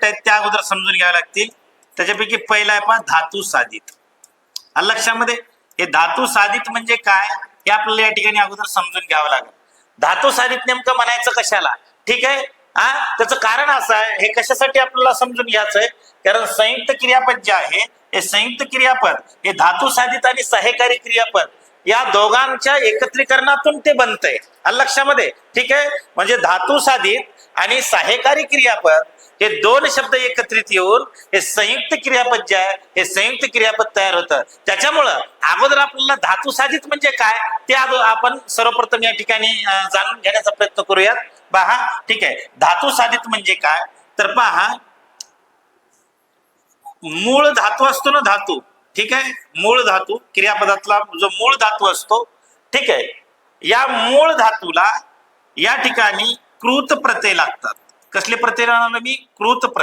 गट आहेत त्या अगोदर समजून घ्यावे लागतील. त्याच्यापैकी पहिला आहे पहा धातू साधित. लक्षामध्ये हे धातू साधित म्हणजे काय हे आपल्याला या ठिकाणी अगोदर समजून घ्यावं लागेल. धातू साधित नेमकं म्हणायचं कशाला? ठीक आहे. त्याचं कारण असं आहे, हे कशासाठी आपल्याला समजून घ्यायचं आहे, कारण संयुक्त क्रियापद जे आहे हे संयुक्त क्रियापद हे धातू साधित आणि सहाय्यकारी क्रियापद या दोघांच्या एकत्रीकरणातून ते बनतंय. लक्षामध्ये. ठीक आहे. म्हणजे धातू साधित आणि सहाय्यकारी क्रियापद हे दोन शब्द एकत्रित येऊन हे संयुक्त क्रियापद जे आहे हे संयुक्त क्रियापद तयार होतं. त्याच्यामुळं अगोदर आपल्याला धातू साधित म्हणजे काय ते आपण सर्वप्रथम या ठिकाणी जाणून घेण्याचा प्रयत्न करूयात. पहा. ठीक आहे. धातू साधित म्हणजे काय तर पहा, मूळ धातू असतो ना धातू. ठीक आहे. मूळ धातू क्रियापदातला जो मूळ धातू असतो. ठीक आहे. या मूळ धातूला या ठिकाणी कृत प्रत्यय लागतात. कसले प्रत्यय राहणार मी? कृत प्रत्यय.